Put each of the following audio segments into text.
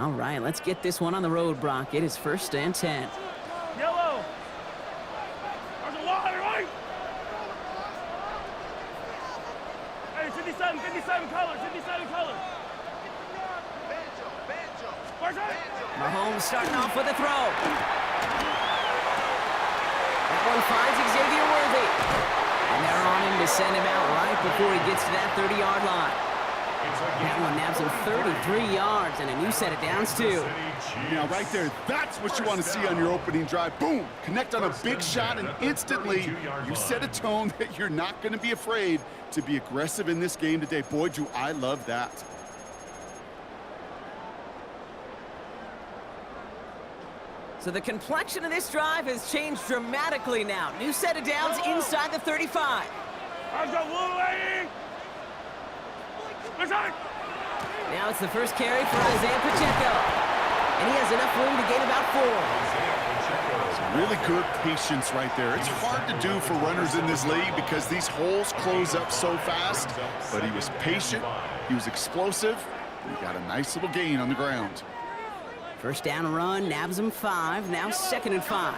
All right, let's get this one on the road, Brock. It is 1st and 10. Yellow. There's a lot, right? Hey, 57 colors, 57 colors. Mahomes starting off with a throw. That one finds Xavier Worthy. And they're on him to send him out right before he gets to that 30-yard line. That one nabs him 33 yards and a new set of downs, too. Now, right there, that's what you want to see on your opening drive. Boom! Connect on a big shot, and instantly you set a tone that you're not going to be afraid to be aggressive in this game today. Boy, do I love that. So the complexion of this drive has changed dramatically now. New set of downs inside the 35. Now it's the first carry for Isaiah Pacheco. And he has enough room to gain about 4. Some really good patience right there. It's hard to do for runners in this league because these holes close up so fast. But he was patient, he was explosive, and he got a nice little gain on the ground. First down run, nabs him 5. Now 2nd and 5.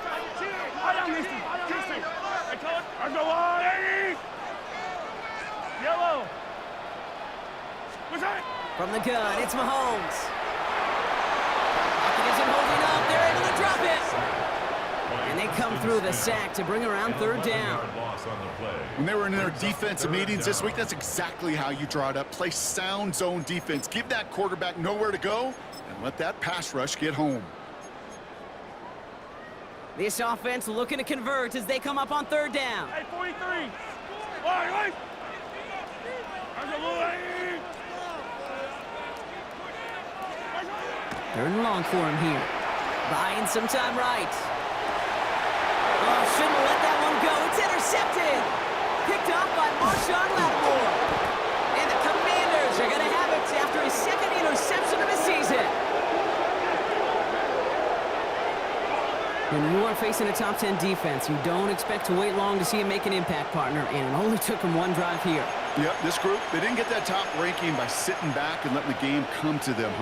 Yellow. From the gun, it's Mahomes. Pocket isn't holding up. They're able to drop it. And they come through the sack to bring around 3rd down. When they were in their defensive meetings this week, that's exactly how you draw it up. Play sound zone defense. Give that quarterback nowhere to go, and let that pass rush get home. This offense looking to convert as they come up on 3rd down. Hey, 43. Wait. 3rd and long for him here. Buying some time right. Oh, shouldn't let that one go. It's intercepted. Picked off by Marshawn Lattimore. And the Commanders are going to have it after his 2nd interception of the season. When you are facing a top 10 defense, you don't expect to wait long to see him make an impact, partner, and it only took him 1 drive here. Yep, this group, they didn't get that top ranking by sitting back and letting the game come to them,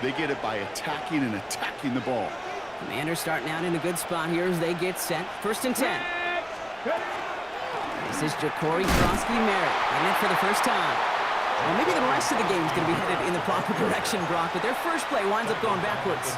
They get it by attacking and attacking the ball. Commanders starting out in a good spot here as they get set. 1st and 10. This is Ja'Cory Merritt, and it for the first time. Well, maybe the rest of the game is going to be headed in the proper direction, Brock, but their first play winds up going backwards.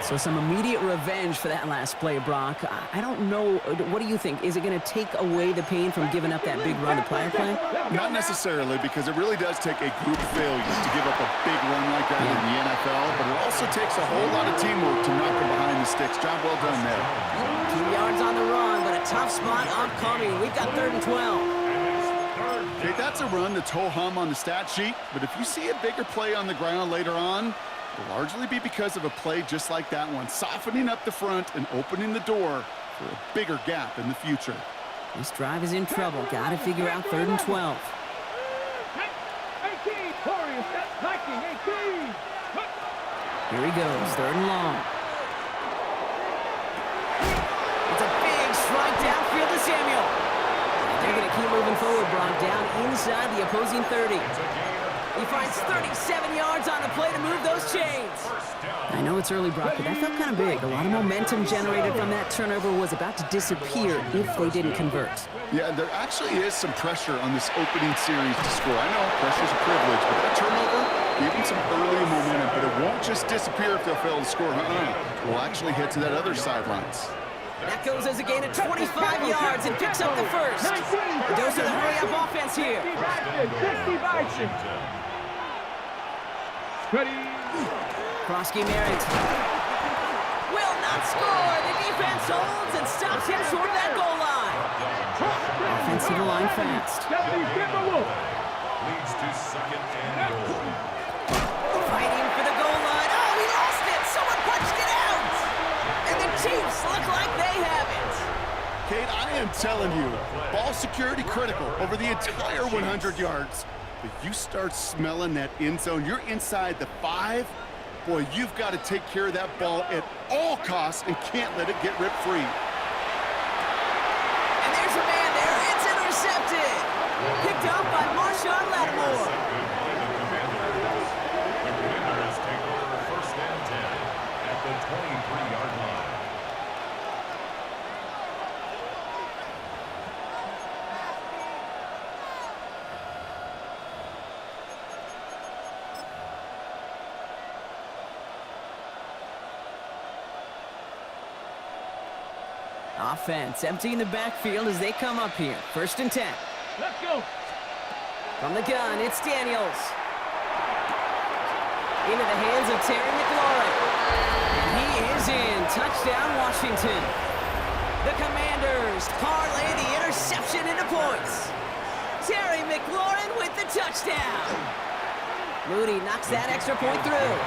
So some immediate revenge for that last play, Brock. I don't know. What do you think? Is it going to take away the pain from giving up that big run to prior play? Not necessarily, because it really does take a group failure to give up a big run like that in the NFL, but it also takes a whole lot of teamwork to knock them behind the sticks. Job well done there. 2 yards on the run, but a tough spot upcoming. We've got 3rd and 12. Okay, that's a run that's ho-hum on the stat sheet, but if you see a bigger play on the ground later on, it'll largely be because of a play just like that one, softening up the front and opening the door for a bigger gap in the future. This drive is in trouble. Got to figure out 3rd and 12. Here he goes, 3rd and long. It's a big strike downfield to Samuel. They're going to keep moving forward, Brock, down inside the opposing 30. He finds 37 yards on the play to move those chains. I know it's early, Brock, but that felt kind of big. A lot of momentum generated from that turnover was about to disappear if they didn't convert. Yeah, there actually is some pressure on this opening series to score. I know pressure's a privilege, but that turnover gave them some early momentum, but it won't just disappear if they'll fail to score. We'll actually head to that other sidelines. That goes as a gain of 25 yards and picks up the first. It goes to the hurry-up offense here. Krosky Merritt will not score. The defense holds and stops him short of that goal line. Offensive line fast. Leads to 2nd and goal. Fighting for the goal line. Oh, he lost it. Someone punched it out. And the Chiefs look like they have it. Kate, I am telling you, ball security critical over the entire 100 yards. But you start smelling that end zone, you're inside the 5. Boy, you've got to take care of that ball at all costs and can't let it get ripped free. And there's a man there. It's intercepted. Picked off by Marshawn Lattimore. Offense emptying the backfield as they come up here. 1st and 10. Let's go. From the gun, it's Daniels. Into the hands of Terry McLaurin. And he is in. Touchdown, Washington. The Commanders parlay the interception into points. Terry McLaurin with the touchdown. Moody knocks that extra point through.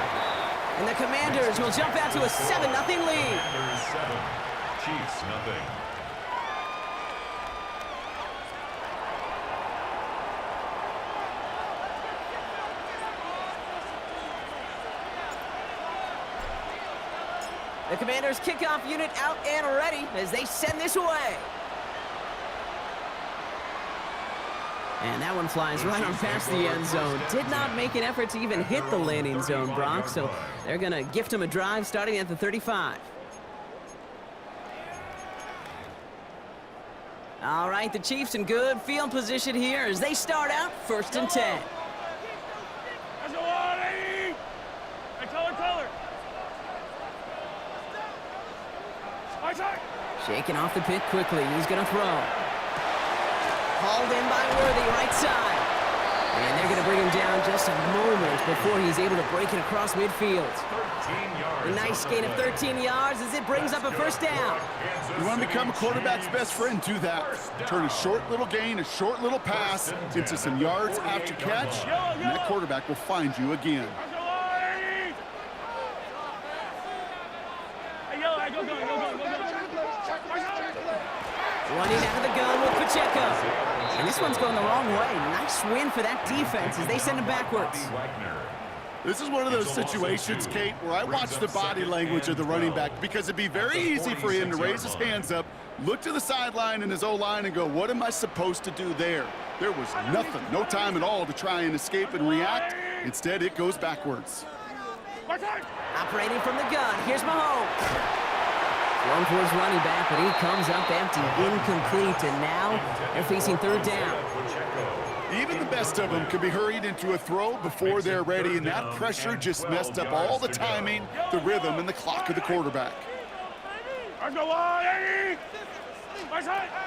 And the Commanders will jump out to a 7-0 lead. Commanders 7, Chiefs nothing. The Commanders' kickoff unit out and ready as they send this away. And that one flies right on past the end zone. Did not make an effort to even hit the landing zone, Brock, so they're going to gift him a drive starting at the 35. All right, the Chiefs in good field position here as they start out 1st and 10. Let's go, Artie. Hey, color. Right. Shaking off the pit quickly. He's going to throw. Hauled in by Worthy, right side. And they're going to bring him down just a moment before he's able to break it across midfield. 13 yards. A nice gain of 13 yards as it brings up a 1st down. You want to become a quarterback's best friend, do that. Turn a short little gain, a short little pass into some yards after catch, and that quarterback will find you again. Let's go, Artie. Hey, yellow, go. Running out of the gun with Pacheco. And this one's going the wrong way. Nice win for that defense as they send him backwards. This is one of those situations, Kate, where I watch the body language of the running back because it'd be very easy for him to raise his hands up, look to the sideline in his O-line and go, what am I supposed to do there? There was nothing, no time at all to try and escape and react. Instead, it goes backwards. Operating from the gun, here's Mahomes. One for his running back, but he comes up empty, incomplete, and now they're facing 3rd down. Even the best of them can be hurried into a throw before they're ready, and that pressure just messed up all the timing, the rhythm, and the clock of the quarterback.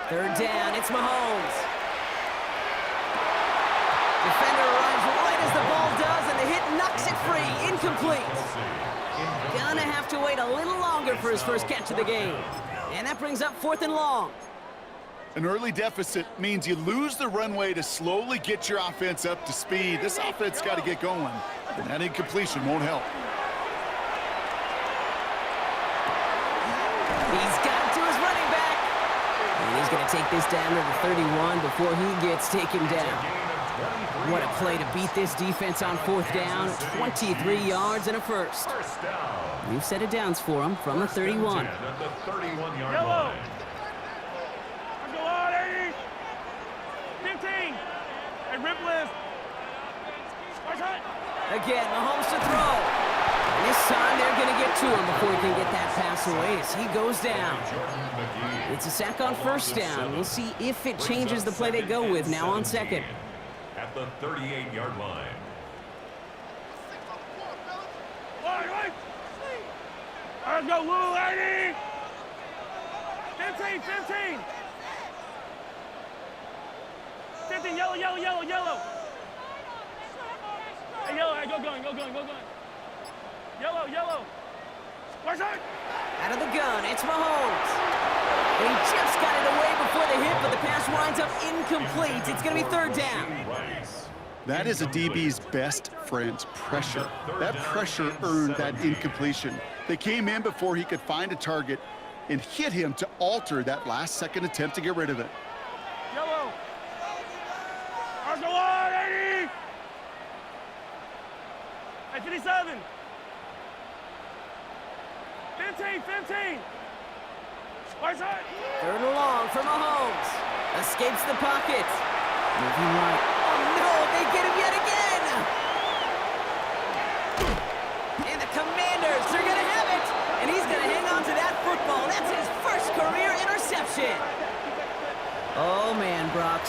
3rd down, it's Mahomes. Defender arrives right as the ball does, and the hit knocks it free, incomplete. Gonna have to wait a little longer for his first catch of the game. And that brings up 4th and long. An early deficit means you lose the runway to slowly get your offense up to speed. This offense got to get going, and that incompletion won't help. He's got it to his running back. And he's going to take this down to the 31 before he gets taken down. What a play to beat this defense on 4th down. 23 yards and a first. We've set it downs for him from the 31. At the 31-yard line. 15. Hey, rip lift. Again, Mahomes to throw. And this time they're going to get to him before he can get that pass away as he goes down. It's a sack on 1st down. We'll see if it changes the play they go with now on 2nd. At the 38-yard line. Let's go, little lady. 15. 15, yellow. Hey, yellow, hey, go going. Yellow. Watch out. Out of the gun, it's Mahomes. He just got it away before the hit, but the pass winds up incomplete. It's going to be 3rd down. That is a DB's best friend, pressure. That pressure earned that incompletion. They came in before he could find a target and hit him to alter that last-second attempt to get rid of it. Yellow. Let's go on, 80. Hey, 57. 15. Watch out. 3rd and long for Mahomes. Escapes the pocket. Moving right. Oh, no, they get him yet again. And the Commanders are going to have it. And he's going to hang on to that football. That's his first career interception. Oh, man, Brock,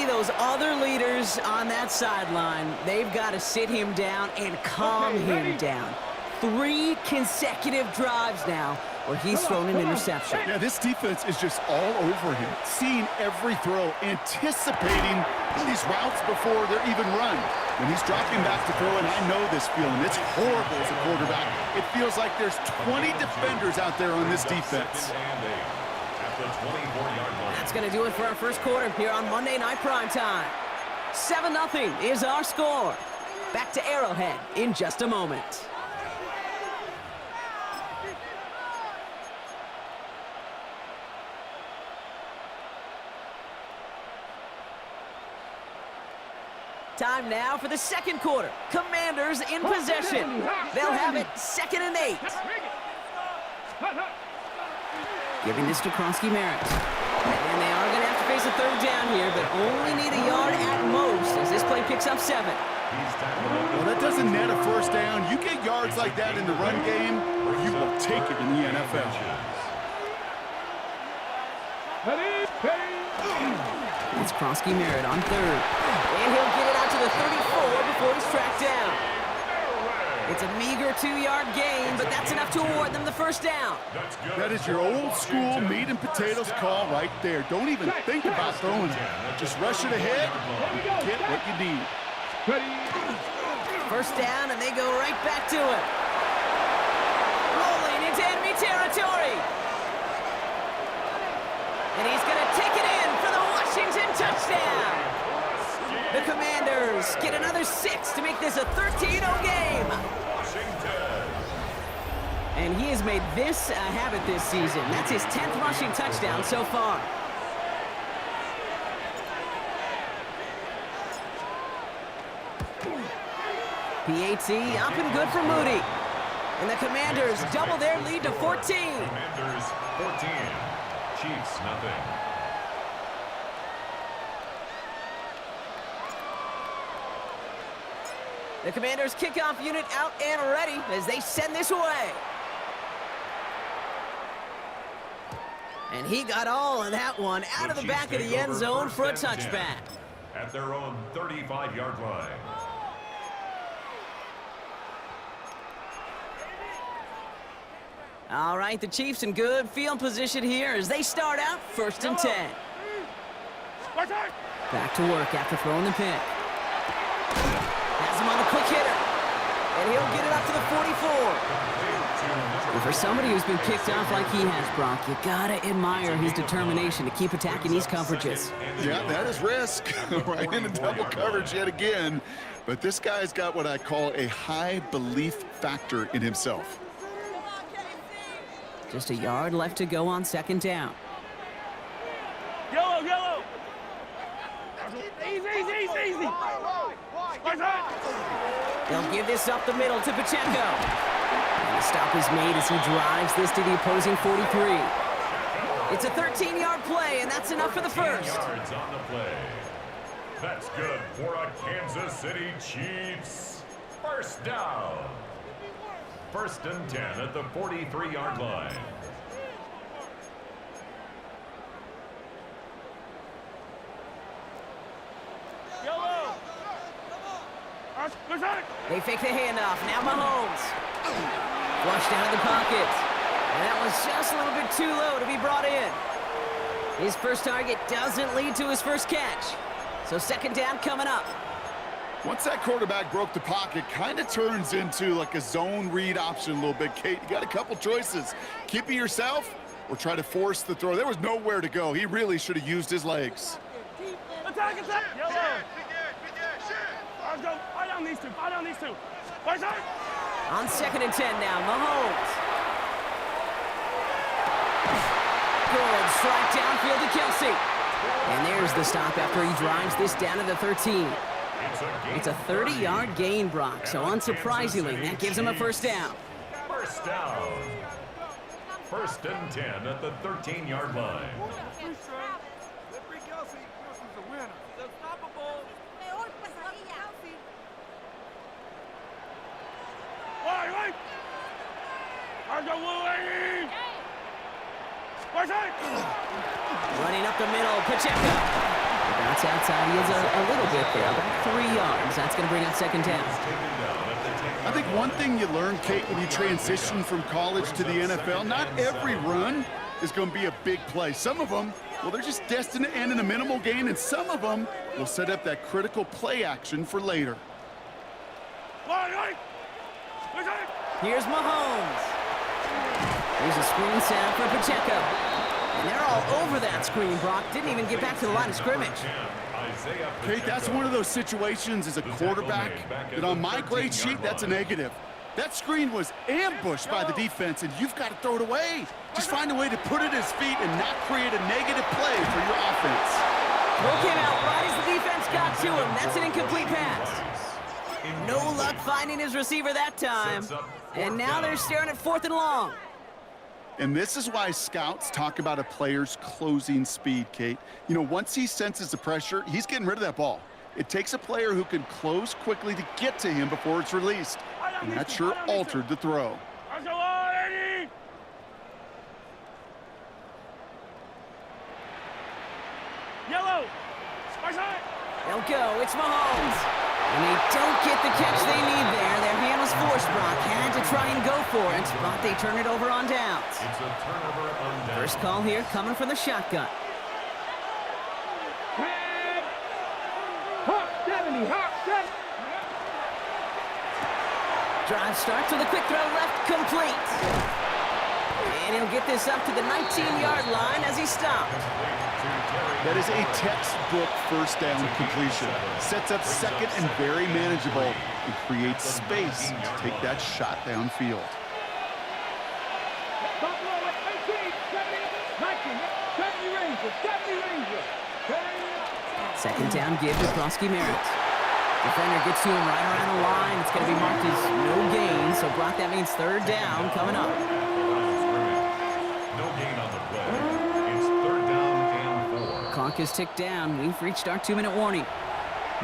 those other leaders on that sideline, they've got to sit him down and calm him down. 3 consecutive drives now where he's thrown an interception. Yeah, this defense is just all over him, seeing every throw, anticipating these routes before they're even run. When he's dropping back to throw, and I know this feeling, it's horrible as a quarterback. It feels like there's 20 defenders out there on this defense. That's going to do it for our first quarter here on Monday Night Primetime. 7-0 is our score. Back to Arrowhead in just a moment. Time now for the second quarter. Commanders in possession. They'll have it 2nd and 8. Giving this to Kronsky-Merritt. And they are going to have to face a 3rd down here, but only need a yard at most as this play picks up 7. Well, that doesn't net a 1st down. You get yards like that in the run game, you will take it in the NFL. It's Kronsky-Merritt on 3rd. And he'll get it out to the 34 before he's tracked down. It's a meager 2-yard gain, but that's enough to award them the 1st down. That is your old school meat and potatoes call right there. Don't even think about throwing it. Just rush it ahead and get what you need. 1st down, and they go right back to it. Rolling into enemy territory. And he's going to take it in for the Washington touchdown. The Commanders get another 6 to make this a 13-0 game. And he has made this a habit this season. That's his 10th rushing touchdown so far. PAT up and good for Moody. And the Commanders double their lead to 14. Commanders 14, Chiefs nothing. The Commanders kickoff unit out and ready as they send this away. And he got all of that one out of the back of the end zone for a touchback. At their own 35-yard line. All right, the Chiefs in good field position here as they start out 1st and 10. Back to work after throwing the pick. Has him on a quick hitter. And he'll get it up to the 44. And for somebody who's been kicked off like he has, Brock, you gotta admire his determination to keep attacking these coverages. Yeah, that is risk. Right into double coverage yet again. But this guy's got what I call a high belief factor in himself. Just a yard left to go on 2nd down. Yellow, yellow. Easy. They'll give this up the middle to Pacheco. And the stop is made as he drives this to the opposing 43. It's a 13-yard play, and that's enough for the 1st. Yards on the play. That's good for a Kansas City Chiefs. 1st down. 1st and 10 at the 43-yard line. Yellow. They fake the handoff. Now Mahomes. Flushed out of the pocket. And that was just a little bit too low to be brought in. His first target doesn't lead to his first catch. So 2nd down coming up. Once that quarterback broke the pocket, kind of turns into like a zone read option a little bit. Kate, you got a couple choices. Keep it yourself or try to force the throw. There was nowhere to go. He really should have used his legs. Attack. Yellow. Let's go. Fire down these two. Right side. On 2nd and 10 now, Mahomes. Good strike downfield to Kelsey. And there's the stop after he drives this down to the 13. It's a 30-yard gain, Brock, so unsurprisingly, that gives him a 1st down. 1st down. 1st and 10 at the 13-yard line. Right. Running up the middle, Pacheco. Bounce outside, he is a little bit there, about 3 yards. That's going to bring up 2nd down. Taken down at the I think one thing you learn, Kate, when you transition from college to the NFL, not every run is going to be a big play. Some of them, well, they're just destined to end in a minimal gain, and some of them will set up that critical play action for later. Here's Mahomes. Here's a screen sound for Pacheco. And they're all over that screen, Brock. Didn't even get back to the line of scrimmage. Kate, that's one of those situations as a quarterback that on my grade sheet, that's a negative. That screen was ambushed by the defense, and you've got to throw it away. Just find a way to put it at his feet and not create a negative play for your offense. Throw came out right as the defense got to him. That's an incomplete pass. No luck finding his receiver that time. And now they're staring at 4th and long. And this is why scouts talk about a player's closing speed, Kate. You know, once he senses the pressure, he's getting rid of that ball. It takes a player who can close quickly to get to him before it's released. And that sure altered the throw. Yellow. They'll go. It's Mahomes. And they don't get the catch they need there. Their hand was forced, Brock. Had to try and go for it, but they turn it over on downs. It's a turnover on downs. First call here coming from the shotgun. Drive starts with a quick throw left, complete. And he'll get this up to the 19-yard line as he stopped. That is a textbook first down completion. Sets up second and very manageable and creates space to take that shot downfield. Second down give to Krosky Merritt. Defender gets to him right around the line. It's going to be marked as no gain. So, Brock, that means 3rd down coming up. No gain on the play. It's 3rd down and 4. Clock is ticked down. We've reached our 2-minute warning.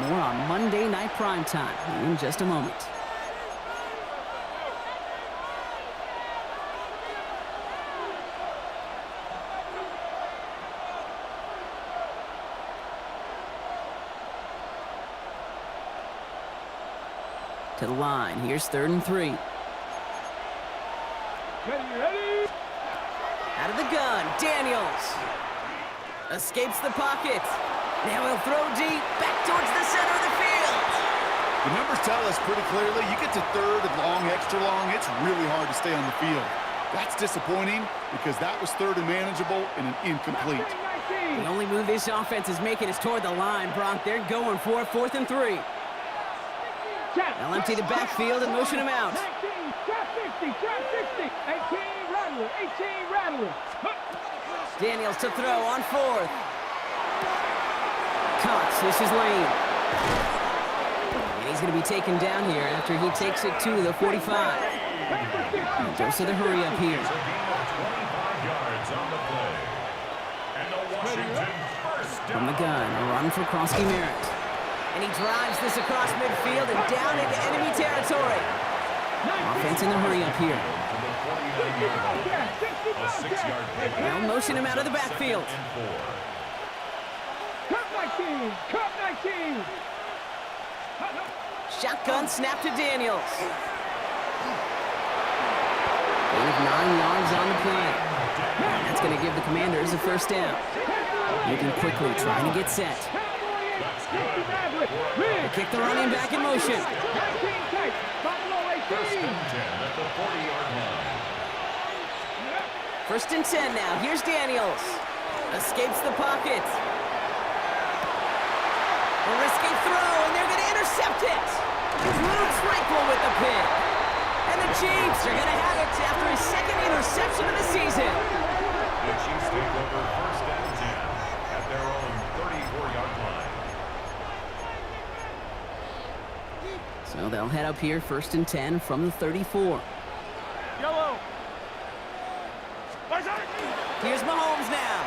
More on Monday Night Primetime in just a moment. To the line. Here's 3rd and 3. Ready. Out of the gun. Daniels. Escapes the pocket. Now he'll throw deep. Back towards the center of the field. The numbers tell us pretty clearly, you get to 3rd and long, extra long, it's really hard to stay on the field. That's disappointing because that was 3rd and manageable and an incomplete. The only move this offense is making is toward the line, Brock. They're going for it, 4th and 3. They'll empty the backfield and motion him out. 18 rattler. Daniels to throw on 4th. Cox, this is Lane. And he's going to be taken down here after he takes it to the 45. Dose of the hurry up here. 25 yards on the play. And the Washington first down. From the gun, a run for Krosky Merritt. And he drives this across midfield and down into enemy territory. Offense in the hurry up here. A 6-yard pickup. They'll motion him out of the backfield. Cut 19. Shotgun snap to Daniels. Gain of 9 yards on the play. And that's going to give the Commanders a first down. Moving quickly, trying to get set. They kick the running back in motion. First and 10 at the 40-yard line. First and 10 now. Here's Daniels. Escapes the pocket. A risky throw, and they're going to intercept it. Drew Tranquil with the pick. And the Chiefs are going to have it after his 2nd interception of the season. The Chiefs take over first and 10 at their own 34-yard line. So they'll head up here, 1st and 10 from the 34. Yellow. Here's Mahomes now.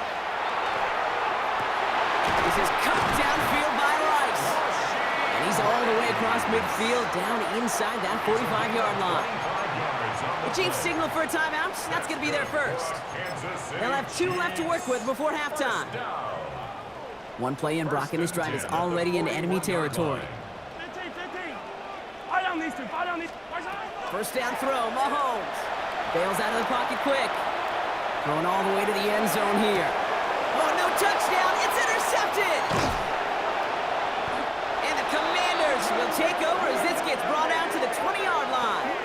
This is cut downfield by Rice. And he's all the way across midfield, down inside that 45-yard line. The Chiefs signal for a timeout. That's going to be their first. They'll have 2 left to work with before halftime. One play in, Brock, and this drive is already in enemy territory. 15. Eye on these two. First down throw, Mahomes. Bails out of the pocket quick. Throwing all the way to the end zone here. Oh, no touchdown. It's intercepted. And the Commanders will take over as this gets brought out to the 20-yard line.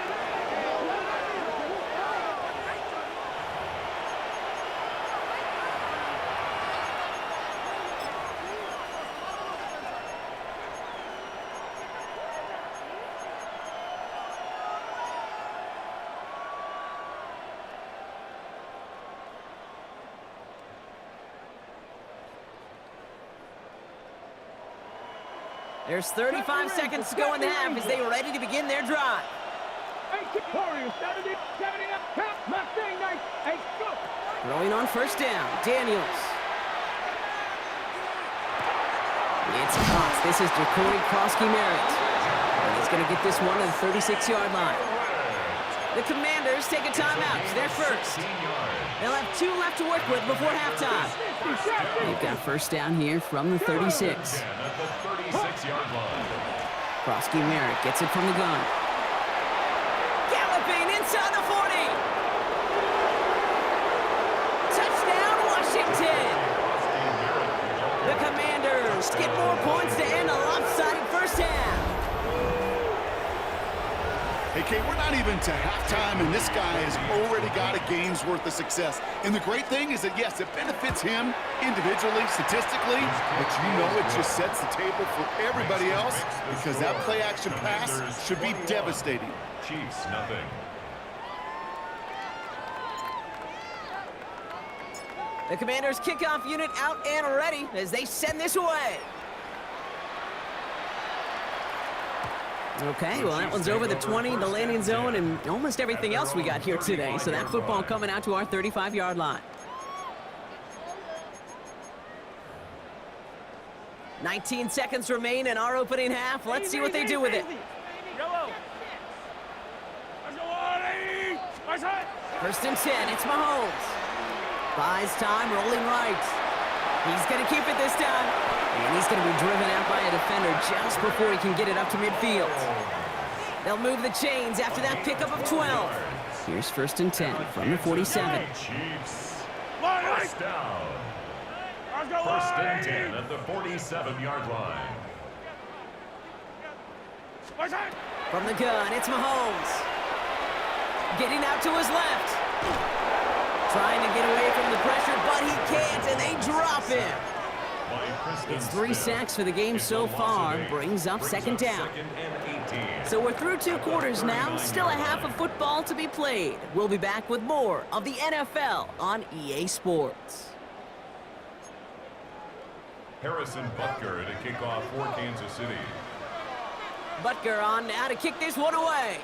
There's 35 seconds to go in the half as they are ready to begin their drive. Throwing on first down, Daniels. It's caught. This is Jacory Krosky-Merritt. And he's going to get this one on the 36-yard line. The Commanders take a timeout. They're first. They'll have 2 left to work with before halftime. They've got first down here from the 36. Krosky-Merritt gets it from the gun. Galloping inside the 40. Touchdown, Washington. The Commanders get more points to end a lopsided first half. Hey, Kate, we're not even to halftime, and this guy has already got a game's worth of success. And the great thing is that, yes, it benefits him individually, statistically, but you know it just sets the table for everybody else because that play-action pass should be devastating. Chiefs, nothing. The Commanders' kickoff unit out and ready as they send this away. Okay, well, that one's over the 20, the landing zone, and almost everything else we got here today. So that football coming out to our 35-yard line. 19 seconds remain in our opening half. Let's see what they do with it. First and 10, it's Mahomes. Buys time, rolling right. He's going to keep it this time. And he's going to be driven out by a defender just before he can get it up to midfield. They'll move the chains after that pickup of 12. Here's first and 10 from the 47. Chiefs. First down. First and 10 at the 47-yard line. From the gun, it's Mahomes. Getting out to his left. Trying to get away from the pressure, but he can't, and they drop him. It's 3 sacks for the game so far, brings up second down. So we're through 2 quarters now, still a half of football to be played. We'll be back with more of the NFL on EA Sports. Harrison Butker to kick off for Kansas City. Butker on now to kick this one away.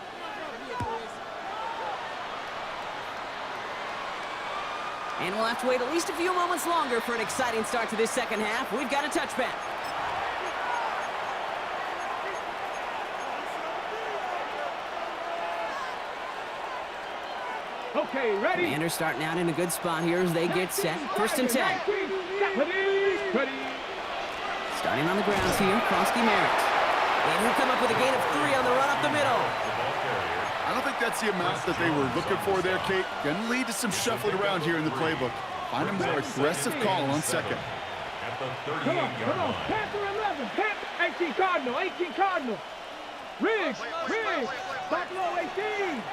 And we'll have to wait at least a few moments longer for an exciting start to this second half. We've got a touchback. Okay, ready? Commanders starting out in a good spot here as they get set. First and 10. Starting on the grounds here, Krosky-Merritt. And he'll come up with a gain of 3 on the run up the middle. I don't think that's the amount that they were looking for there, Kate. Going to lead to some shuffling around here in the playbook. Find a more aggressive call on second. At the Come on, 38-yard line. Panther 11, Panther 18 Cardinal, 18 Cardinal. Riggs, Buffalo 18.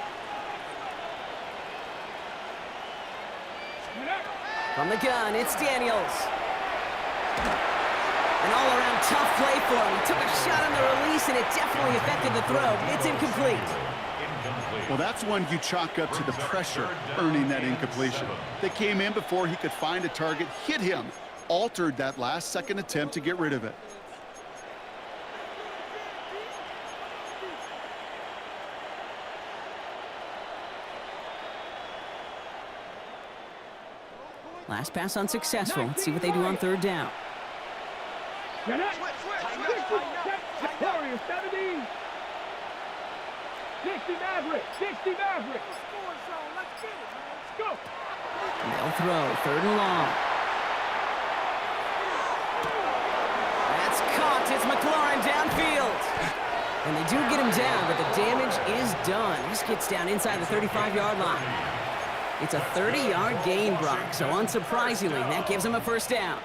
From the gun, it's Daniels. An all-around tough play for him. He took a shot on the release, and it definitely affected the throw. It's incomplete. Well, that's one you chalk up to the pressure earning that incompletion. They came in before he could find a target, hit him, altered that last-second attempt to get rid of it. Last pass unsuccessful. Let's see what they do on third down. Warriors 17. 60 Mavericks, 60 Mavericks. Let's go. And they'll throw third and long. That's caught. It's McLaurin downfield. And they do get him down, but the damage is done. He just gets down inside the 35-yard line. It's a 30-yard gain, Brock, so unsurprisingly, that gives him a first down.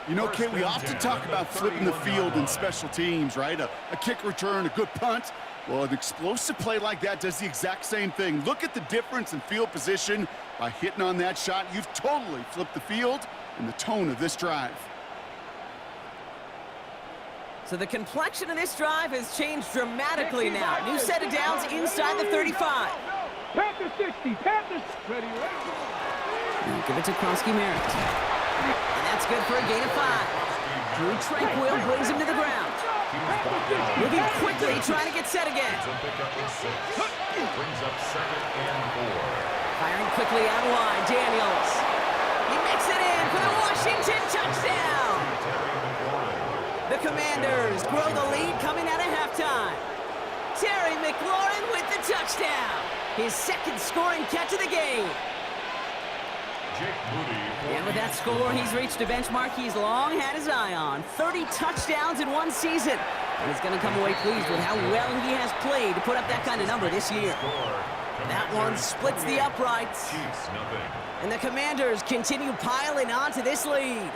You know, Kate, we often talk about flipping the field in special teams, right? A kick return, a good punt. Well, an explosive play like that does the exact same thing. Look at the difference in field position. By hitting on that shot, you've totally flipped the field and the tone of this drive. So the complexion of this drive has changed dramatically now. New set of downs inside the 35. Panther 60, Panthers ready. Give it to Kronsky-Merritt. And that's good for a gain of 5. Drew Tranquil brings him to the ground. Moving quickly, trying to get set again. Brings up second and 4. Firing quickly out wide, Daniels. He makes it in for the Washington touchdown. The Commanders grow the lead coming out of halftime. Terry McLaurin with the touchdown. His second scoring catch of the game. And with that score, he's reached a benchmark he's long had his eye on. 30 touchdowns in one season. And he's going to come away pleased with how well he has played to put up that kind of number this year. That one splits the uprights. And the Commanders continue piling on to this lead.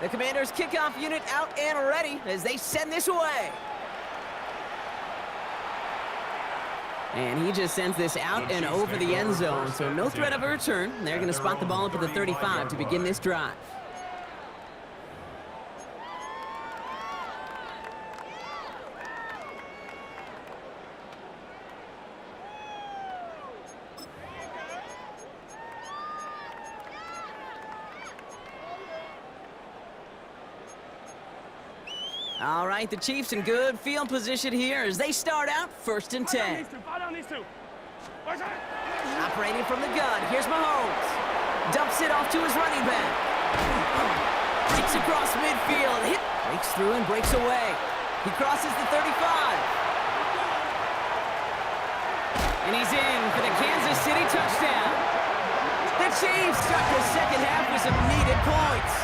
The Commanders kickoff unit out and ready as they send this away. And he just sends this out and over the end zone, so no threat of a return. They're going to spot the ball up at the 35 to begin this drive. All right, the Chiefs in good field position here as they start out 1st and 10. Operating from the gun, here's Mahomes. Dumps it off to his running back. Kicks across midfield, breaks through and breaks away. He crosses the 35. And he's in for the Kansas City touchdown. The Chiefs start the second half with some needed points.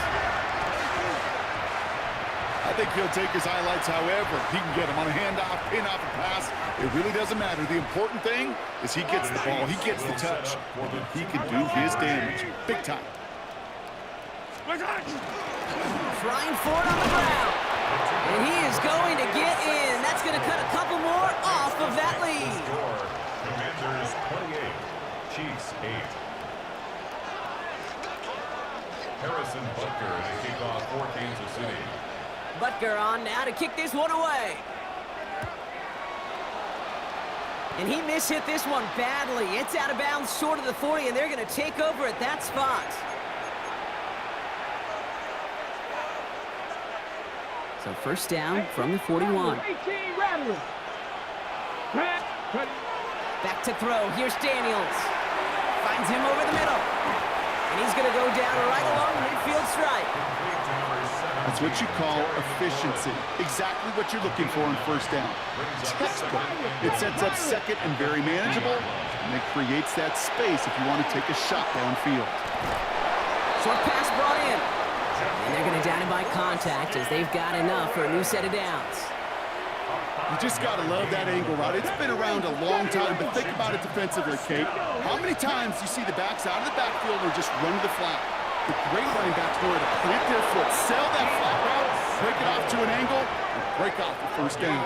I think he'll take his highlights however he can get them on a handoff, pin-off, a pass. It really doesn't matter. The important thing is he gets the ball, he gets the touch, and then he can do his damage big time. Trying for it on the ground. And he is going to get in. That's going to cut a couple more off of that lead. Commanders 28, Chiefs 8. Harrison Butker to kick off for Kansas City. Butker on now to kick this one away. And he mishit this one badly. It's out of bounds short of the 40, and they're going to take over at that spot. So first down from the 41. Back to throw. Here's Daniels. Finds him over the middle. And he's going to go down right along the midfield stripe. That's what you call efficiency. Exactly what you're looking for on first down. Textbook. It sets up second and very manageable, and it creates that space if you want to take a shot downfield. Short pass brought in. And they're going to down him by contact as they've got enough for a new set of downs. You just got to love that angle route. It's been around a long time, but think about it defensively, Kate. How many times you see the backs out of the backfield or just run to the flat? The great running backs know how to plant their foot, sell that flat route, break it off to an angle, and break off the first down.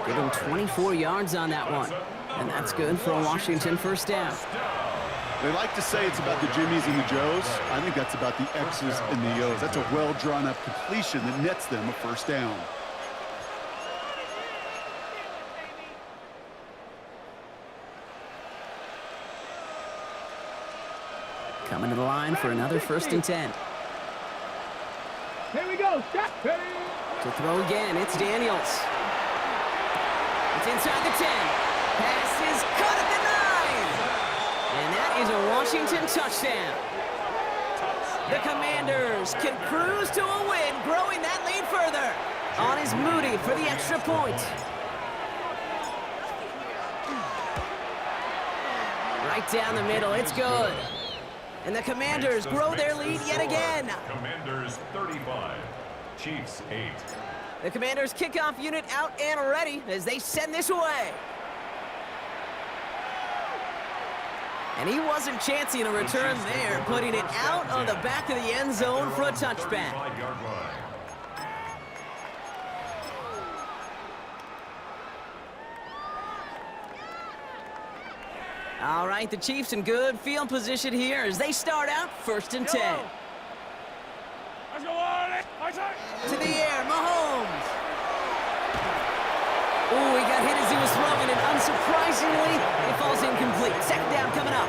Give him 24 yards on that one. And that's good for a Washington first down. They like to say it's about the Jimmies and the Joes. I think that's about the X's and the O's. That's a well-drawn-up completion that nets them a first down. Coming to the line for another 1st and 10. Here we go. Stop. Ready. To throw again, it's Daniels. It's inside the 10. Pass is caught at the 9. And that is a Washington touchdown. The Commanders can cruise to a win, growing that lead further. On is Moody for the extra point. Right down the middle, it's good. And the Commanders grow their lead yet again. Commanders 35, Chiefs 8. The Commanders' kickoff unit out and ready as they send this away. And he wasn't chancing a return there, putting it out on the back of the end zone for a touchback. All right, the Chiefs in good field position here as they start out 1st and 10. To the air, Mahomes. Oh, he got hit as he was throwing, and unsurprisingly, it falls incomplete. 2nd down coming up.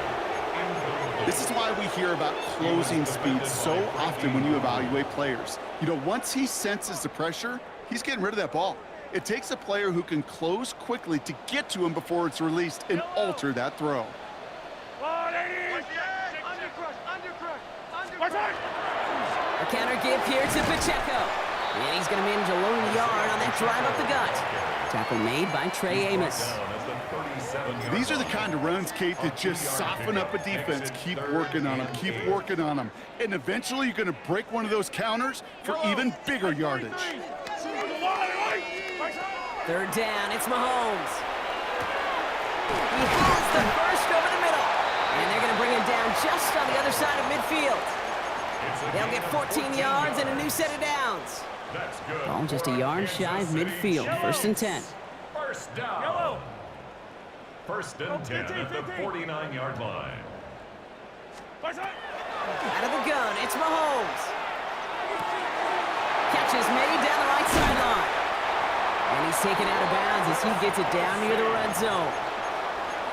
This is why we hear about closing speed so often when you evaluate players. You know, once he senses the pressure, he's getting rid of that ball. It takes a player who can close quickly to get to him before it's released and alter that throw. A counter give here to Pacheco. And he's going to manage a lone yard on that drive up the gut. Tackle made by Trey Amos. These are the kind of runs, Kate, that just soften up a defense. Keep working on them, keep working on them. And eventually you're going to break one of those counters for even bigger yardage. 3rd down, it's Mahomes. He has the first over the middle. And they're going to bring him down just on the other side of midfield. They'll get 14 yards and a new set of downs. Ball just a yard shy of midfield. 1st and 10. First down. 1st and 10 at the 49-yard line. Out of the gun, it's Mahomes. Catch is made down the right sideline. And he's taken out of bounds as he gets it down near the red zone.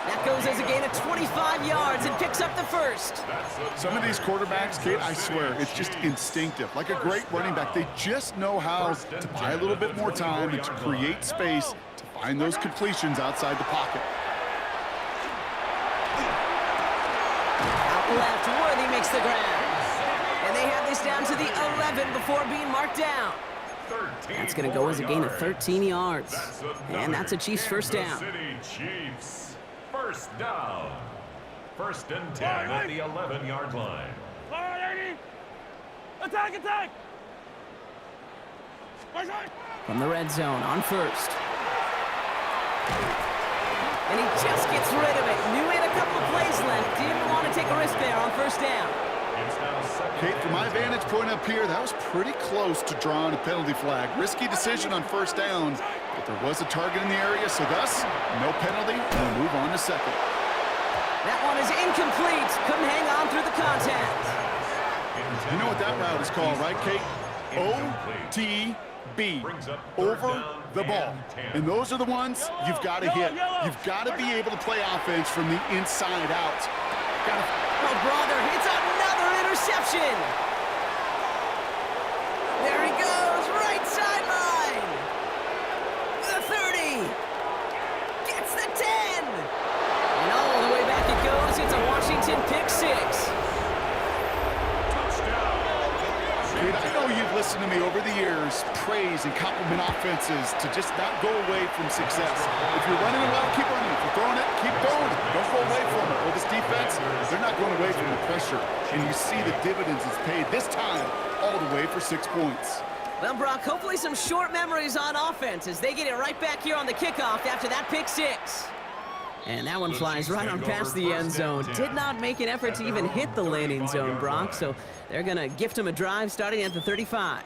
That goes as a gain of 25 yards and picks up the first. Some of these quarterbacks, Kate, I swear, it's just instinctive. Like a great running back, they just know how to buy a little bit more time and to create space to find those completions outside the pocket. Out left, Worthy makes the ground. And they have this down to the 11 before being marked down. That's going to go as a gain of 13 yards. And that's a Chiefs 1st down. Chiefs. 1st down. 1st and 10 at the 11-yard line. Attack! From the red zone on 1st. And he just gets rid of it. Knew he had a couple of plays left. Didn't want to take a risk there on 1st down. Kate, from my vantage point up here, that was pretty close to drawing a penalty flag. Risky decision on 1st down, but there was a target in the area, so thus, no penalty, and we'll move on to 2nd. That one is incomplete. Couldn't hang on through the contact. You know what that route is called, right, Kate? OTB, over the ball. And those are the ones you've got to hit. You've got to be able to play offense from the inside out. Oh, brother, it's another interception. There he goes, right sideline. The 30. Gets the 10. And all the way back it goes. It's a Washington pick 6. Kate, I know you've listened to me over the years praise and compliment offenses to just not go away from success. If you're running it well, keep running it. If you're throwing it, keep throwing it. Don't go away from it. Well, this defense, they're not going away from the pressure. And you see the dividends it's paid this time all the way for 6 points. Well, Brock, hopefully some short memories on offense as they get it right back here on the kickoff after that pick 6. And that one flies right on past the end zone. Did not make an effort to even hit the landing zone, Brock, so they're going to gift him a drive starting at the 35.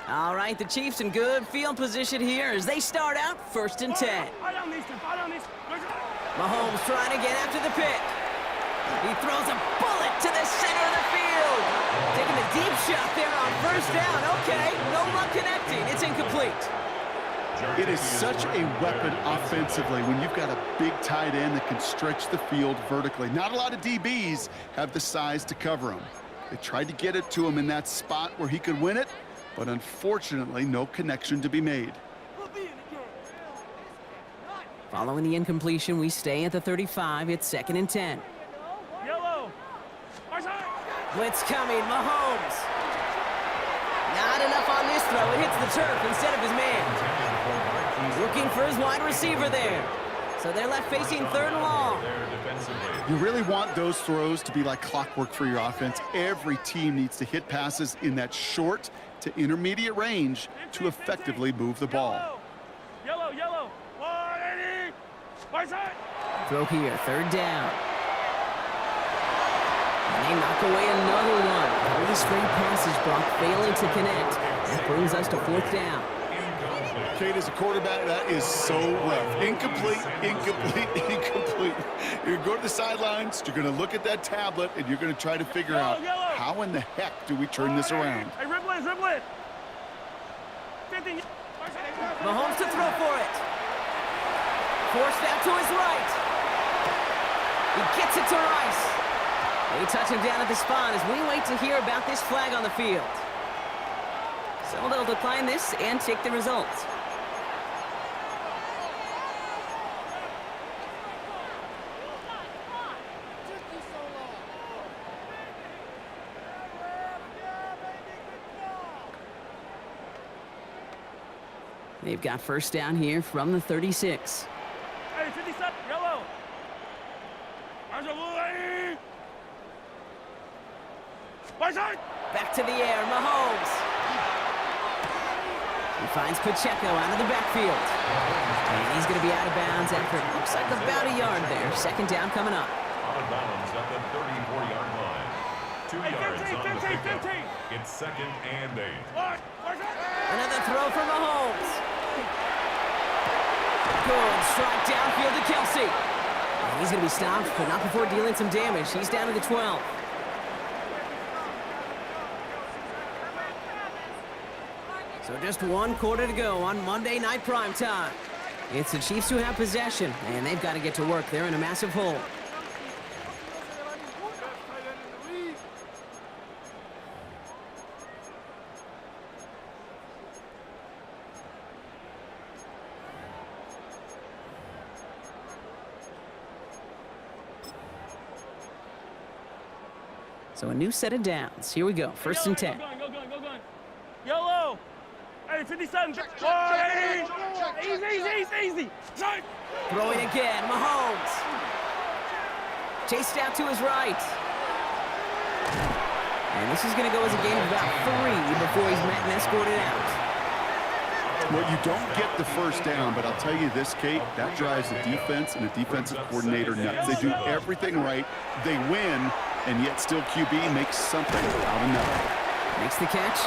All right, the Chiefs in good field position here as they start out 1st and 10. Mahomes trying to get after the pick. He throws a bullet to the center of the field. Taking the deep shot there on 1st down. Okay, no luck connecting. It's incomplete. It is such a weapon offensively when you've got a big tight end that can stretch the field vertically. Not a lot of DBs have the size to cover him. They tried to get it to him in that spot where he could win it, but unfortunately, no connection to be made. Following the incompletion, we stay at the 35. It's 2nd and 10. Blitz coming, Mahomes. Not enough on this throw. It hits the turf instead of his man. Looking for his wide receiver there. So they're left facing 3rd and long. You really want those throws to be like clockwork for your offense. Every team needs to hit passes in that short to intermediate range to effectively move the ball. Yellow, yellow. 180. Right side. Throw here, 3rd down. And they knock away another one. 3 straight passes, Brock failing to connect. That brings us to 4th down. Kate, as a quarterback, that is so rough. Incomplete, incomplete, incomplete. You're going to go to the sidelines, you're going to look at that tablet, and you're going to try to figure out how in the heck do we turn this around. Hey, ribble it. 50. Mahomes to throw for it. Forced out to his right. He gets it to Rice. They touch him down at the spot as we wait to hear about this flag on the field. So they'll decline this and take the results. They've got 1st down here from the 36. Hey, 57, yellow. Back to the air, Mahomes. He finds Pacheco out of the backfield. And he's going to be out of bounds after it looks like about a yard there. 2nd down coming up. Out of bounds at the 34-yard line. 2 yards on the pickup. 15. It's 2nd and 8. Another throw for Mahomes. Good strike downfield to Kelsey. And he's going to be stopped, but not before dealing some damage. He's down to the 12. So just 1 quarter to go on Monday Night Primetime. It's the Chiefs who have possession, and they've got to get to work. They're in a massive hole. So a new set of downs. Here we go. 1st and 10. Go. Yellow. Hey, 57. Easy. Throwing again. Mahomes. Chased out to his right. And this is going to go as a game of about 3 before he's met and escorted out. Well, you don't get the 1st down, but I'll tell you this, Kate, that drives the defense and the defensive coordinator nuts. They do everything right. They win, and yet still QB makes something out of nothing. Makes the catch.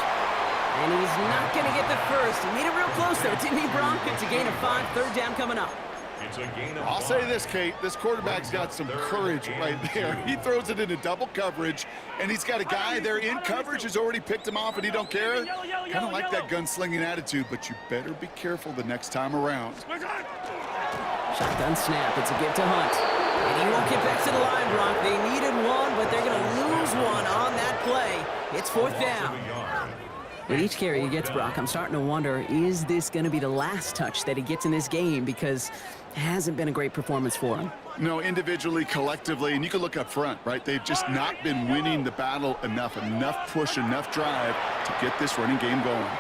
And he's not going to get the 1st. He made it real close, though, didn't he, Bronk? It's a gain of 5, 3rd down coming up. It's a gain of I'll 5. say this, Kate, this quarterback's got some courage right there. He throws it into double coverage, and he's got a guy there in coverage who's already picked him off, and he don't care. Kind of like that gunslinging attitude, but you better be careful the next time around. Shotgun snap. It's a give to Hunt. And he won't get back to the line, Bronk. They needed 1, but they're going to lose 1 on that play. It's 4th down. With each carry he gets, Brock, I'm starting to wonder, is this going to be the last touch that he gets in this game? Because it hasn't been a great performance for him. No, individually, collectively, and you can look up front, right? They've just not been winning the battle enough push, enough drive to get this running game going.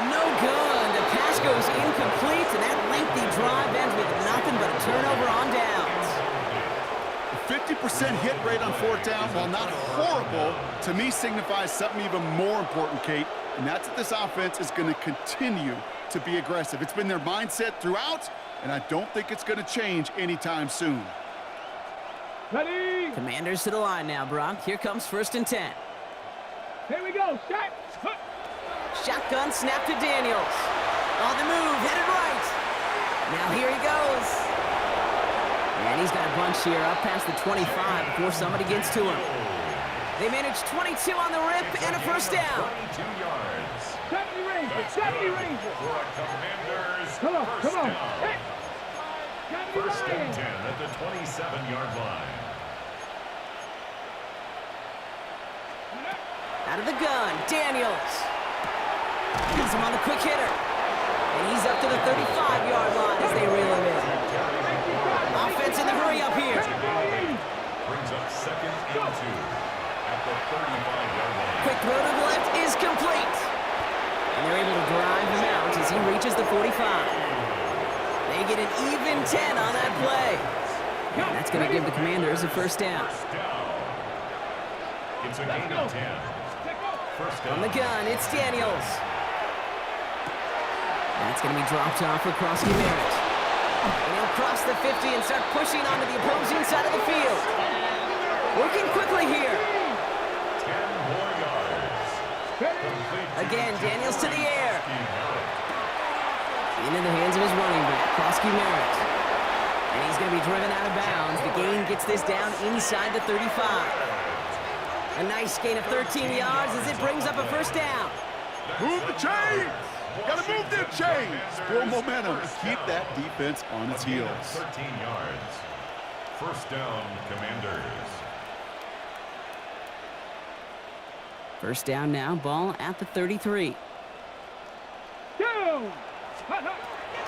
No good. The pass goes incomplete, and that lengthy drive ends with nothing but a turnover on downs. 50% hit rate on 4th down, while not horrible, to me signifies something even more important, Kate, and that's that this offense is going to continue to be aggressive. It's been their mindset throughout, and I don't think it's going to change anytime soon. Ready? Commanders to the line now, Brock. Here comes 1st and 10. Here we go. Shot. Shotgun snap to Daniels. On the move, headed right. Now here he goes. And he's got a bunch here up past the 25 before somebody gets to him. They manage 22 on the rip and a 1st down. 22 yards. 70 Ranger. For a Commanders Come on. down. Hey. 1st and 10 at the 27-yard line. Out of the gun, Daniels. He's him on the quick hitter. And he's up to the 35-yard line as they reel him in. Offense in the hurry up here. Brings up 2nd and 2 at the 35-yard line. Quick throw to the left is complete. And they're able to drive him out as he reaches the 45. make it an even 10 on that play. And that's going to give the Commanders a first down. It's a gain of 10. First down. On the gun, it's Daniels. That's going to be dropped off for Krosky Merritt. And he'll cross the 50 and start pushing onto the opposing side of the field. Working quickly here. 10 more yards. Again, Daniels to the air. Into the hands of his running back, Krosky Merritt. And he's going to be driven out of bounds. The gain gets this down inside the 35. A nice gain of 13 yards as it brings up a first down. Move the chains! Gotta move them chains! Build momentum and keep that defense on its heels. 13 yards. First down, Commanders. First down now, ball at the 33. Down.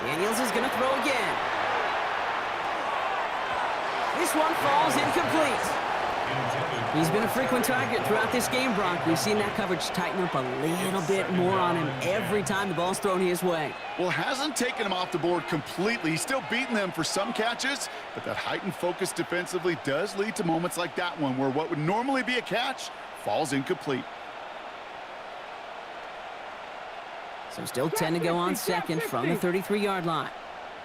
Daniels is going to throw again. This one falls incomplete. He's been a frequent target throughout this game, Brock. We've seen that coverage tighten up a little bit more on him every time the ball's thrown his way. Well, hasn't taken him off the board completely. He's still beating them for some catches, but that heightened focus defensively does lead to moments like that one where what would normally be a catch falls incomplete. So still 10 to go on second from the 33-yard line.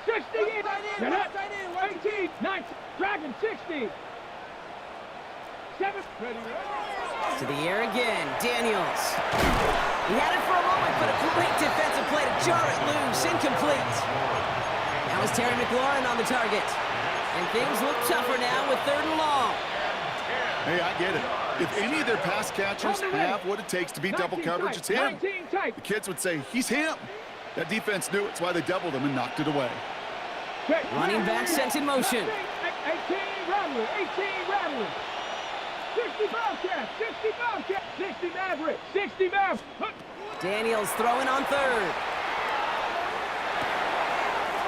60 in. 18. 19. Dragon 60. 7. To the air again, Daniels. He had it for a moment, but a great defensive play to jar it loose, incomplete. That was Terry McLaurin on the target. And things look tougher now with 3rd and long. Hey, I get it. If any of their pass catchers have what it takes to beat double coverage, it's him. The kids would say, he's him. That defense knew it. That's why they doubled him and knocked it away. Running back sent in motion. 18 Rattlers. 18 Rattlers. 60 Bobcats. 60 Bobcats. 60 Mavericks. 60 Mavericks. Daniels throwing on 3rd.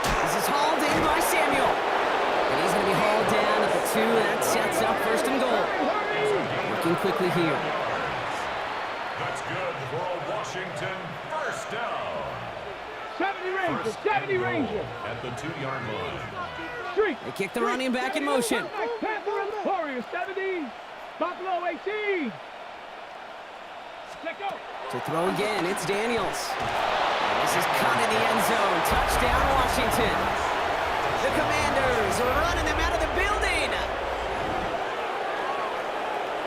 This is hauled in by Samuel. And he's going to be hauled down at the 2, and that sets up 1st and goal. Working quickly here. That's good for a Washington first down. 70 Rangers. 70 Rangers. At the 2-yard line. Street. They kick the running back in motion. Warriors 70. Buffalo 18. Let go. To throw again, it's Daniels. And this is caught in the end zone. Touchdown, Washington. The Commanders are running them out of the building.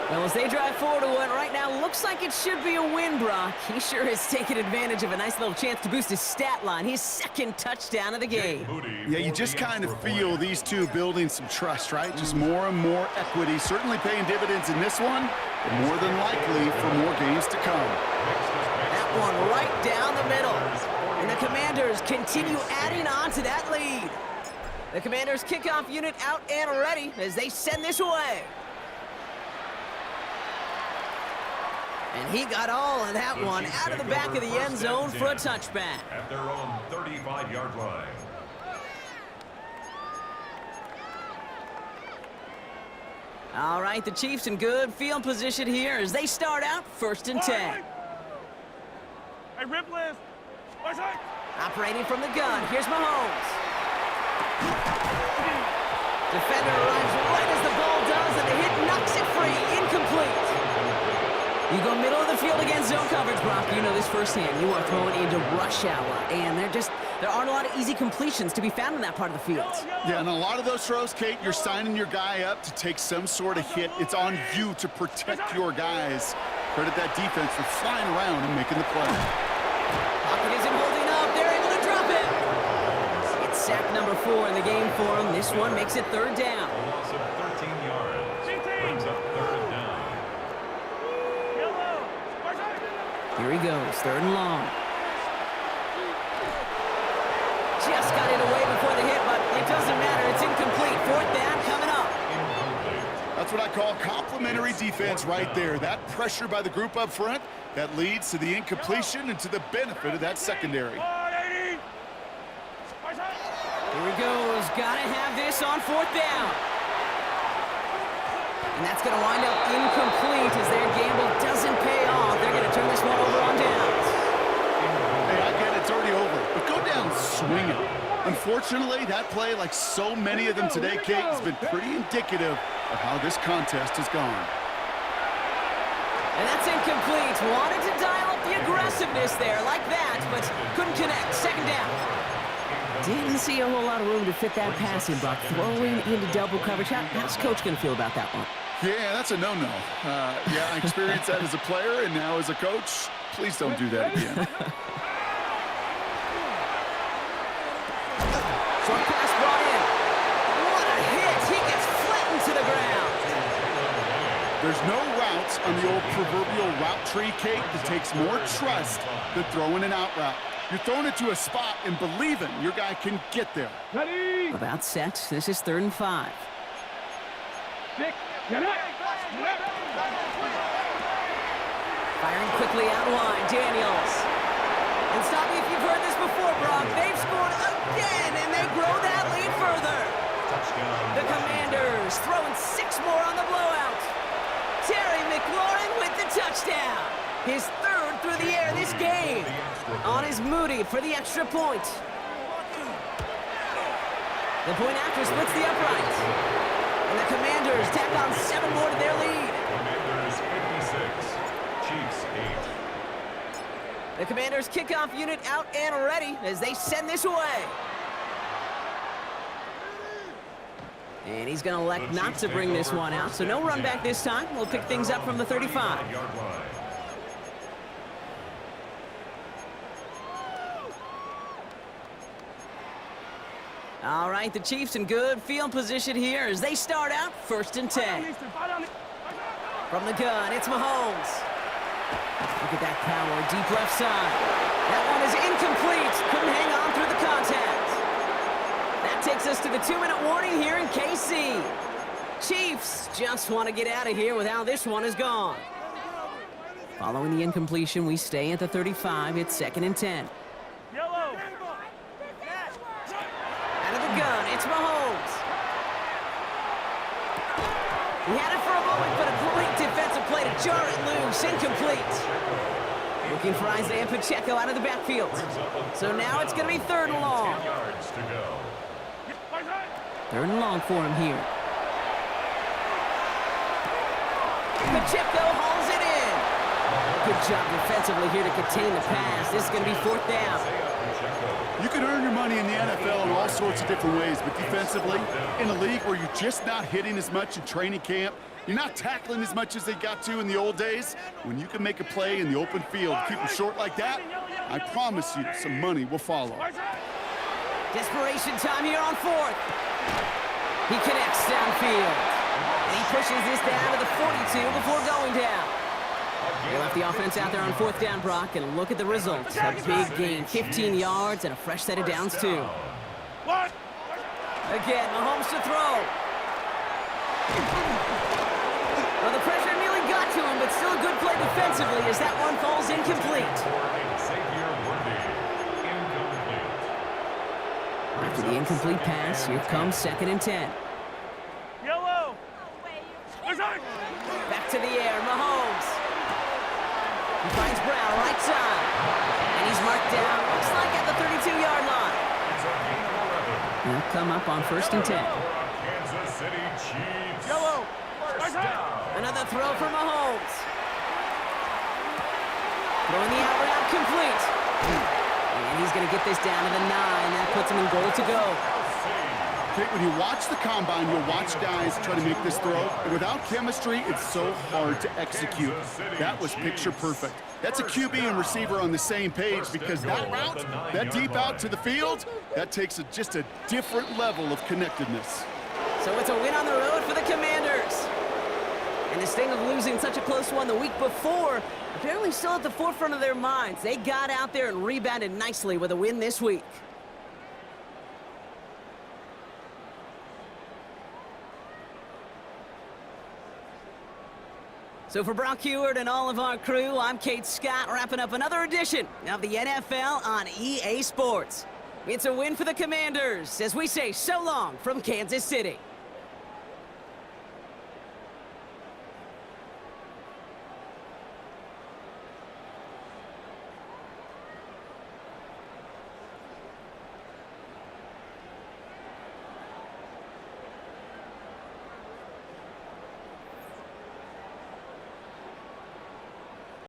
Well, as they drive forward to what right now looks like it should be a win, Brock. He sure has taken advantage of a nice little chance to boost his stat line. His 2nd touchdown of the game. Yeah, you just kind of feel these two building some trust, right? Just more and more equity. Certainly paying dividends in this one, but more than likely for more games to come. That one right down the middle. And the Commanders continue adding on to that lead. The Commanders kickoff unit out and ready as they send this away. And he got all of that one out of the back of the end zone for a touchback. At their own 35-yard line. All right, the Chiefs in good field position here as they start out 1st and 10. Hey, rip list. Operating from the gun, here's Mahomes. Defender arrives right as the ball does, and the hit knocks it free, incomplete. You go middle of the field against zone coverage, Brock. You know this firsthand. You are throwing into rush hour, and there aren't a lot of easy completions to be found in that part of the field. Yeah, and a lot of those throws, Kate, you're signing your guy up to take some sort of hit. It's on you to protect your guys. Credit that defense for flying around and making the play. Pocket isn't holding up. They're able to drop it. It's sack number 4 in the game for him. This one makes it 3rd down. A loss of 13 yards. Brings up 3rd down. Here he goes, 3rd and long. Just got it away before the hit, but it doesn't matter. It's incomplete. 4th down coming up. That's what I call complimentary defense right there. That pressure by the group up front, that leads to the incompletion and to the benefit of that secondary. Here he goes. Got to have this on 4th down. And that's going to wind up incomplete as their gamble doesn't pay off. They're going to turn this one over on downs. Hey, I get it. It's already over. But go down swinging. Unfortunately, that play, like so many of them today, Kate, has been pretty indicative of how this contest has gone. And that's incomplete. Wanted to dial up the aggressiveness there like that, but couldn't connect. Second down. Didn't see a whole lot of room to fit that pass in, Buck. Throwing into double coverage. How's Coach going to feel about that one? Yeah, that's a no-no. Yeah, I experienced that as a player and now as a coach. Please don't do that again. Short pass brought in. What a hit. He gets flattened to the ground. There's no routes on the old proverbial route tree, Kate, that takes more trust than throwing an out route. You're throwing it to a spot and believing your guy can get there. Ready? About set. This is 3rd and 5. 6. Get up. Firing quickly out wide. Daniels. And stop me if you've heard this before, Brock. They've scored again, and they grow that lead further. The Commanders throwing 6 more on the blowout. Terry McLaurin with the touchdown. His 3rd through the air this game. On his Moody for the extra point. The point after splits the uprights. And the Commanders tack on 7 more to their lead. Commanders 56, Chiefs 8. The Commanders kickoff unit out and ready as they send this away. And he's going to elect not to bring this one out, so no run back this time. We'll pick things up from the 35. All right, the Chiefs in good field position here as they start out 1st and 10. From the gun, it's Mahomes. Look at that power, deep left side. That one is incomplete. Couldn't hang on through the contact. That takes us to the 2-minute warning here in KC. Chiefs just want to get out of here with how this one is gone. Following the incompletion, we stay at the 35. It's 2nd and 10. Yellow. Out of the gun, it's Mahomes. He had it for a moment, but a great defensive play to jar it loose. Incomplete. Looking for Isaiah Pacheco out of the backfield. So now it's going to be 3rd and long. 10 yards to go. 3rd and long for him here. Pacheco hauls it in. Good job defensively here to contain the pass. This is going to be 4th down. You can earn your money in the NFL in all sorts of different ways, but defensively, in a league where you're just not hitting as much in training camp, you're not tackling as much as they got to in the old days, when you can make a play in the open field, keep them short like that, I promise you some money will follow. Desperation time here on 4th. He connects downfield. And he pushes this down to the 42 before going down. They left the offense out there on 4th down, Brock, and look at the result. A big gain, 15 yards and a fresh set of downs, too. Again, Mahomes to throw. Well, the pressure nearly got to him, but still a good play defensively as that one falls incomplete. After the incomplete pass, here comes 2nd and 10. Yellow. Back to the air, Mahomes. He finds Brown, right side. And he's marked down, looks like at the 32-yard line. They'll come up on 1st and 10. Kansas City Chiefs. Yellow. First down. Another throw for Mahomes. Throwing the out route complete. And he's going to get this down to the 9. That puts him in goal to go. Okay, when you watch the combine, you'll watch guys try to make this throw. And without chemistry, it's so hard to execute. That was picture perfect. That's a QB and receiver on the same page because that route, that deep out to the field, that takes just a different level of connectedness. So it's a win on the road for the Commanders. And the sting of losing such a close one the week before, apparently still at the forefront of their minds. They got out there and rebounded nicely with a win this week. So for Brock Heward and all of our crew, I'm Kate Scott, wrapping up another edition of the NFL on EA Sports. It's a win for the Commanders as we say so long from Kansas City.